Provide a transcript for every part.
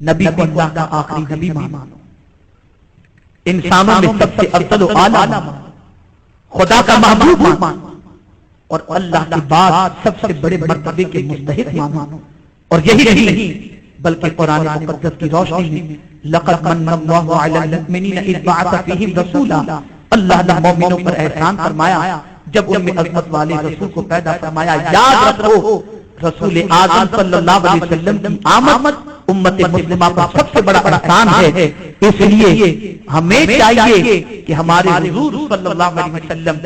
نبی کو اللہ کا آخری نبی مانو، انسانوں میں سب سے افضل و اعلیٰ مانو، خدا کا محبوب مانو، اور اللہ کے بعد سب سے بڑے مرتبے کے مستحق مانو۔ اور یہی نہیں بلکہ قرآن مقدس کی روشنی میں لقد من اللہ علی المؤمنین اذ بعث فیہم رسولا، اللہ نے مومنوں پر احسان فرمایا جب ان میں عظمت والے رسول کو پیدا فرمایا۔ یاد رکھو رسول اعظم صلی اللہ علیہ وسلم کی آمد امت مسلمہ پر سب سے بڑا احسان ہے، اس لیے ہمیں چاہیے کہ ہمارے حضور صلی اللہ علیہ وسلم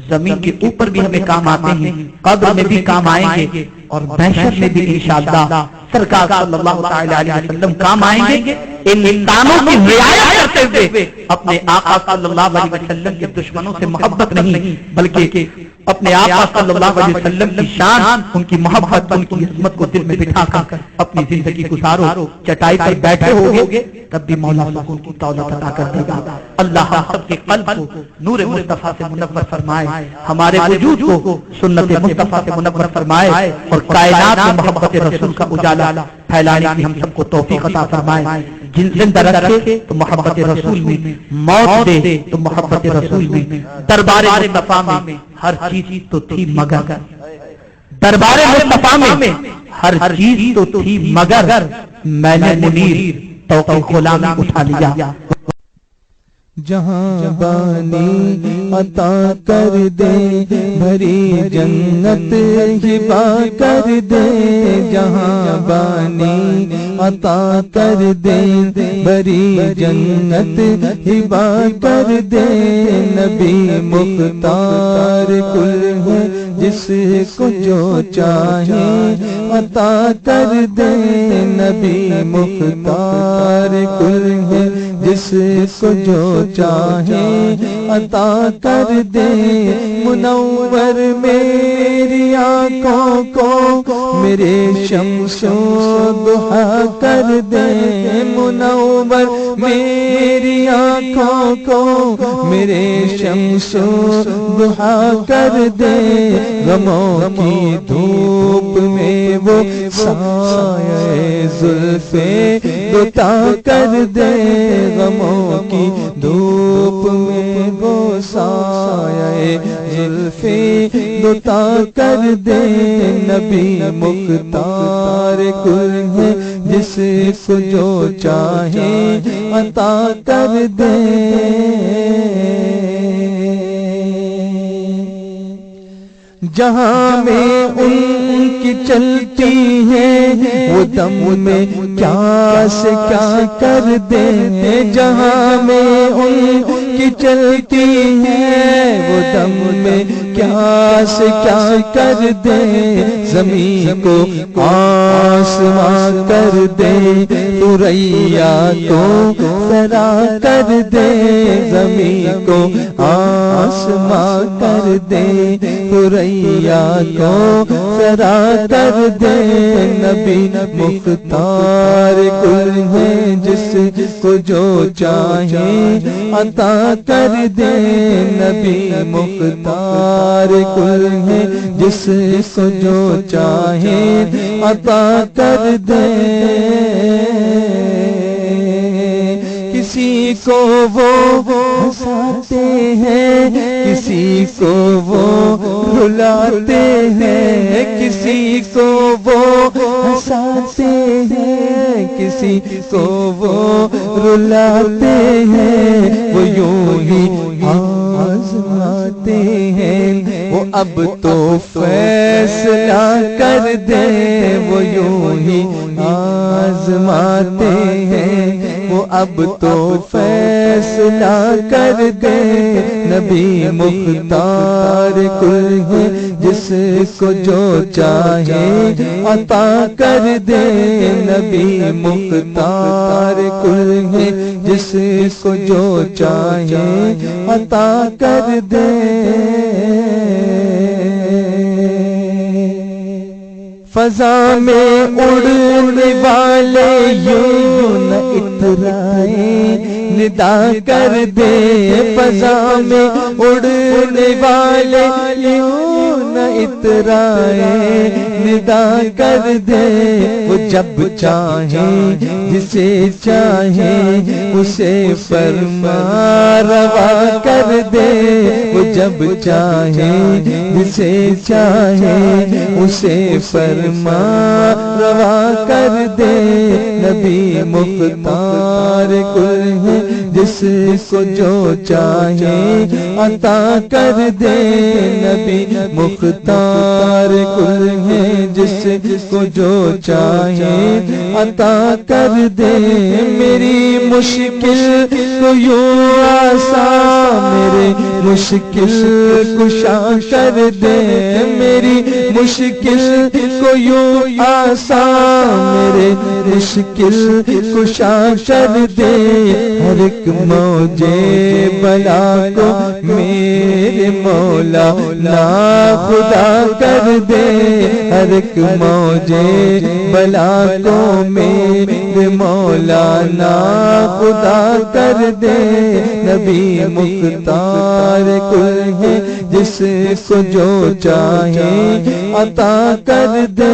زمین کے اوپر بھی ہمیں کام آتے ہیں، قبر میں بھی کام آئیں گے، اور محشر میں بھی انشاءاللہ سرکار صلی اللہ تعالی علیہ وسلم کام آئیں گے۔ ان انسانوں کی رعایت کرتے ہوئے اپنے آقا صلی اللہ علیہ وسلم کے دشمنوں سے محبت نہیں بلکہ اپنے آقا صلی اللہ علیہ وسلم کی شان، ان کی محبت، ان کی عظمت کو دل میں بٹھا کر اپنی زندگی گزارو۔ چٹائی پر بیٹھے ہوگے تب بھی مولا سکون کی دولت عطا کر دے گا۔ اللہ ہم سب کے قلب کو نور مصطفیٰ سے منور فرمائے، ہمارے وجود کو سنت مصطفیٰ سے منور فرمائے، اور کائنات میں محبت رسول کا اجالا پھیلانے کی ہم سب کو توفیق عطا فرمائے۔ جن زندہ رکھے تو محبت رسول میں، موت دے تو محبت رسول میں، دربار مصطفیٰ میں ہر چیز تو تھی مگر، دربار مصطفیٰ میں ہر چیز تو تھی مگر میں نے منیر توقع غلامی اٹھا لیا۔ جہاں بانی عطا کر دے بھری جنت ہبا کر دے، جہاں بانی عطا کر دے بھری جنت ہبا کر دے، نبی مختار کل ہے جس کو جو چاہے عطا کر دے، نبی مختار کل ہے جس کو جو چاہے عطا کر دے، منور میری آنکھوں کو میرے شمس و ضحیٰ کر دے، منور میری آنکھوں کو میرے شمس و ضحیٰ کر دے، غموں کی دھوپ میں وہ سایہ زلف دوتا کر دے، غموں کی دھوپ میں وہ سایہ زلف دوتا کر دے، نبی مختار کل ہے جس کو جو چاہے عطا کر دے۔ جہاں میں ان کی چلتی ہے وہ دم میں کیا سے کیا کر دے، جہاں میں ان کی چلتی ہے وہ دم میں کیا سے کیا کر دے، زمین کو آسمان کر دے، ثریا کو ثرا کر دے، زمین کو آسمان کر دے، ثریا کو ثرا کر دے، نبی مختار کل ہے جس کو جو چاہے عطا کر دے، نبی مختار کل ہے جس کو جو چاہے عطا کر دے، کسی کو وہ ہنساتے ہیں کسی کو وہ رلاتے ہیں، کسی کو وہ ہنساتے ہیں کسی کو وہ رلاتے ہیں، وہ یوں ہی آزماتے ہیں، وہ اب تو فیصلہ کر دے، وہ یوں ہی آزماتے ہیں، وہ اب تو فیصلہ کر دے، نبی مختار کل ہے جس کو جو چاہے عطا کر دے، نبی مختار کل ہے جس کو جو چاہے عطا کر دے۔ فضا میں اڑنے والے یوں نہ اترائے ندا کر دے فضا میں اڑنے والے یوں نہ اترائے ندا کر دے وہ جب چاہے جسے چاہے اسے فرما روا کر دے وہ جب چاہے جسے چاہے اسے فرما روا کر دے نبی مختار کل ہے جس کو جو چاہے عطا کر دے نبی مختار کل ہے جس کو جو چاہے عطا کر دے میری مشکل کو یوں آسان میرے مشکل کشا کر دے میری مشکل کو یوں آسان میرے مشکل کشا کر دے ہر ایک موجے بلا کو میرے مولا نا خدا کر دے ہر ایک موجے بلا کو میرے مولا نا خدا کر دے نبی مختار کل ہے جس کو جو چاہے عطا کر دے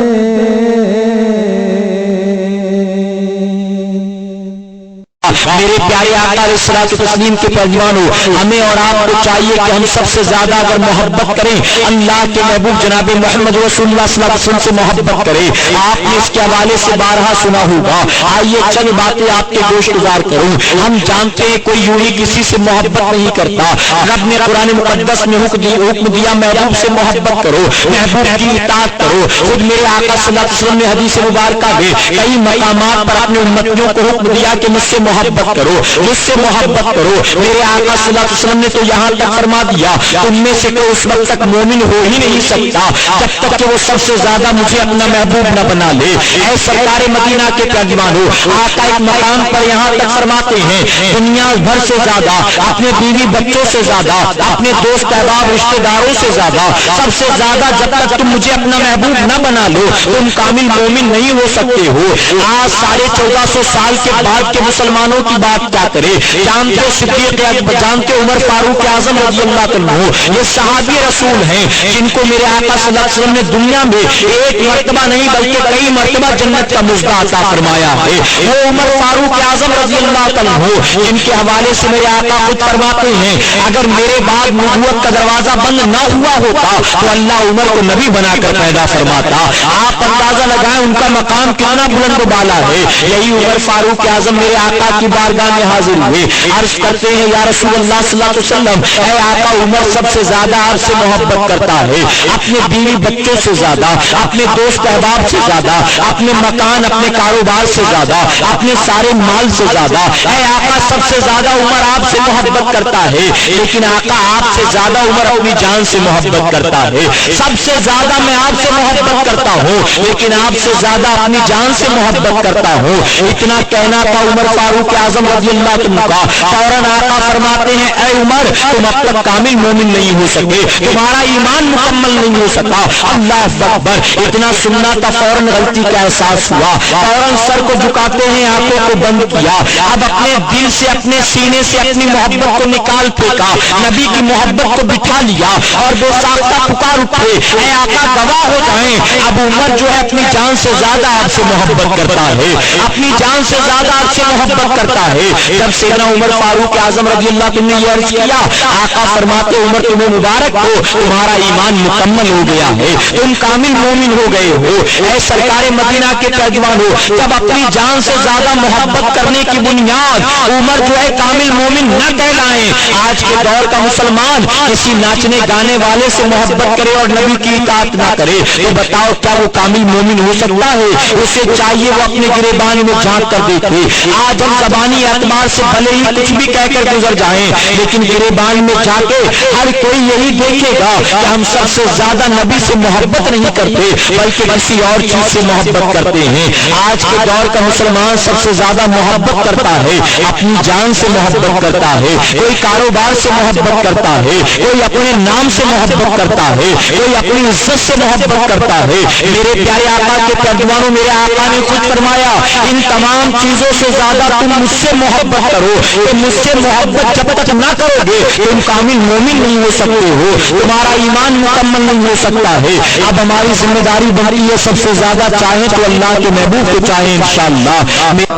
میرے پیارے آقا علیہ الصلوۃ والتسلیم کے پیروانوں ہمیں اور آپ کو چاہیے کہ ہم سب سے زیادہ اگر محبت کریں اللہ کے محبوب جناب محمد رسول اللہ صلی اللہ علیہ وسلم سے محبت کریں آپ نے اس کے حوالے سے بارہا سنا ہوگا آئیے چند باتیں آپ کے گوش گزار کروں ہم جانتے ہیں کوئی یوں ہی کسی سے محبت نہیں کرتا رب نے قرآن مقدس میں حکم دیا محبوب سے محبت کرو محبوب کی اطاعت کرو خود میرے آقا صلی اللہ علیہ وسلم نے حدیث مبارکہ میں کئی مقامات پر اپنے امتیوں کو حکم دیا کہ مجھ سے محبت کرو مجھ سے محبت کرو میرے آقا صلی اللہ علیہ وسلم نے تو یہاں تک فرما دیا تم میں سے کوئی اس وقت تک مومن ہو ہی نہیں سکتا جب تک کہ وہ سب سے زیادہ مجھے اپنا محبوب نہ بنا لے اے سرکار مدینہ کے پیروانوں آقا ایک مقام پر یہاں تک فرماتے ہیں دنیا بھر سے زیادہ اپنے بیوی بچوں سے زیادہ اپنے دوست احباب رشتہ داروں سے زیادہ سب سے زیادہ جب تک تم مجھے اپنا محبوب نہ بنا لو تم کامل مومن نہیں ہو سکتے ہو آج 1450 سال کے بعد کے مسلمانوں کی بات کیا کرے جانتے صدیق اکبر جانتے عمر فاروق اعظم رضی اللہ عنہ یہ صحابی رسول ہیں جن کو میرے آقا صلی اللہ علیہ وسلم نے دنیا میں ایک مرتبہ نہیں بلکہ کئی مرتبہ جنت کا مژدہ عطا فرمایا ہے وہ عمر فاروق اعظم رضی اللہ عنہ جن کے حوالے سے میرے آقا خود فرماتے ہیں اگر میرے بعد نبوت کا دروازہ بند نہ ہوا ہوتا تو اللہ عمر کو نبی بنا کر پیدا فرماتا آپ اندازہ لگائیں ان کا مقام کتنا بلند و بالا ہے یہی عمر فاروق اعظم میرے آقا کی بارگاہ میں حاضر ہوئے عرض کرتے ہیں یا رسول اللہ صلی اللہ علیہ وسلم اے آقا عمر سب سے زیادہ آپ سے محبت کرتا ہے اپنے بیوی بچوں سے زیادہ اپنے دوست احباب سے زیادہ اپنے مکان اپنے کاروبار سے زیادہ اپنے سارے مال سے زیادہ اے آقا سب سے زیادہ عمر آپ سے محبت کرتا ہے لیکن آقا آپ سے زیادہ عمر اپنی جان سے محبت کرتا ہے سب سے زیادہ میں آپ سے محبت کرتا ہوں لیکن آپ سے زیادہ اپنی جان سے محبت کرتا ہوں اتنا کہنا تھا عمر فاروق اعظم رضی اللہ عنہ کا فوراً آقا فرماتے ہیں اے عمر تم اب تک کامل مومن نہیں ہو سکے تمہارا ایمان مکمل نہیں ہو سکا اللہ اکبر اتنا سننا تھا فوراً غلطی کا احساس ہوا فوراً سر کو جھکاتے ہیں آنکھوں کو بند کیا اب اپنے دل سے اپنے سینے سے اپنی محبت کو نکال پھینکا نبی کی محبت کو بٹھا لیا اور بے ساختہ پکار اٹھے اے آقا گواہ ہو جائیں اب عمر جو ہے اپنی جان سے زیادہ آپ سے محبت کرتا ہے اپنی جان سے زیادہ آپ سے محبت کرتا ہے جب سیدنا عمر فاروق اعظم رضی اللہ عنہ نے یہ عرض کیا آقا فرماتے عمر تمہیں مبارک ہو تمہارا ایمان مکمل ہو گیا ہے تم کامل مومن ہو گئے ہو اے سرکار مدینہ کے پیروانوں جب اپنی جان سے زیادہ محبت کرنے کی بنیاد عمر جو ہے کامل مومن نہ کہلائیں آج کے دور کا مسلمان کسی ناچنے گانے والے سے محبت کرے اور نبی کی اطاعت نہ کرے تو بتاؤ کیا وہ کامل مومن ہو سکتا ہے اسے چاہیے وہ اپنے گریبان میں جھانک کر دیکھے آج ہم زبانی اعتبار سے بھلے ہی کچھ بھی کہہ کر گزر جائیں لیکن گریبان میں جا کے ہر کوئی یہی دیکھے گا کہ ہم سب سے زیادہ نبی سے محبت نہیں کرتے بلکہ کسی اور چیز سے محبت کرتے ہیں آج کے دور کا مسلمان سب سے زیادہ محبت کرتا ہے اپنی جان سے محبت کرتا ہے کوئی کاروبار سے محبت کرتا ہے کوئی اپنے نام سے محبت کرتا ہے کوئی اپنی عزت سے محبت کرتا ہے میرے پیارے آقا کے پیروانوں میرے آقا نے خود فرمایا ان تمام چیزوں سے زیادہ تم مجھ سے سے محبت کرو کہ مجھ سے محبت جب تک نہ کرو گے تم کامل مومن نہیں ہو سکتے ہو, تمہارا ایمان مکمل نہیں ہو سکتا ہے. اب ہماری ذمہ داری بنتی ہے سب سے زیادہ چاہیں تو اللہ کے محبوب کو چاہیں انشاءاللہ.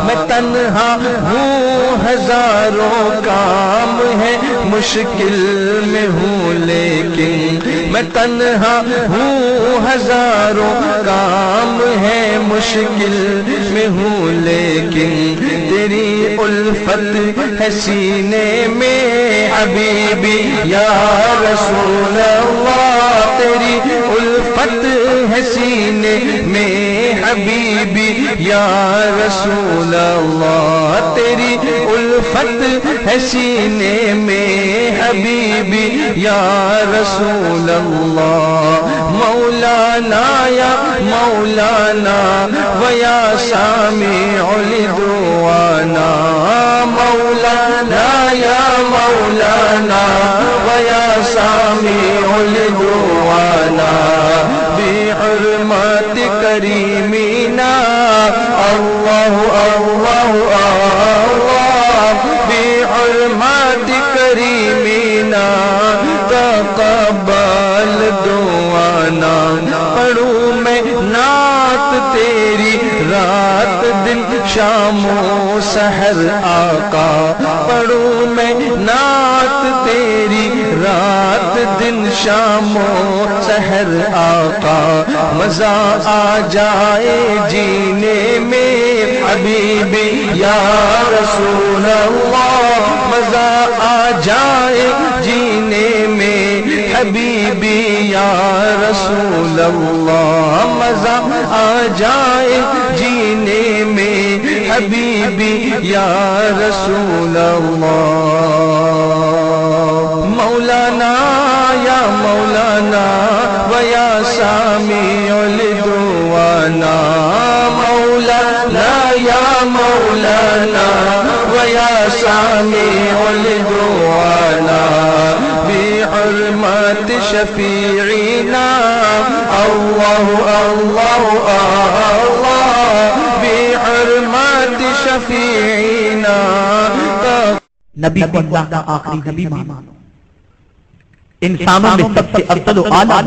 میں تنہا ہوں ہزاروں کام ہے مشکل میں ہوں لیکن میں تنہا ہوں ہزاروں کام ہے مشکل میں ہوں لیکن تیری الفت ہے سینے میں حبیبی یا رسول اللہ, تیری الفت ہے سینے میں حبیبی یا رسول اللہ, تیری الفت ہے سینے میں حبیبی یا رسول اللہ. مولانا یا مولانا ویا سامع لدعوانا, مولانا یا مولانا ویا سامع لدعوانا, بحرمت کریمینا اللہ اللہ اللہ, بحرمت کریمینا تقبل دعوانا. پڑھوں میں نعت تیری رات دن شام و سحر آقا, پڑھوں میں نعت تیری رات دن شام و سحر آقا. مزہ آ جائے جینے میں حبیبی یا رسول اللہ, مزہ آ جائے جینے میں حبیبی یا رسول اللہ, مزہ آ جائے جینے میں حبیبی یا رسول اللہ. مولانا یا مولانا ویا سامع لدعوانا, مولانا یا مولانا ویا سامع لدعوانا, بحرمت شفیعنا اللہ اللہ اللہ, بحرمت شفیعنا. نبی کو اللہ کا آخری نبی مانو, انسانوں میں سب سے افضل و اعلیٰ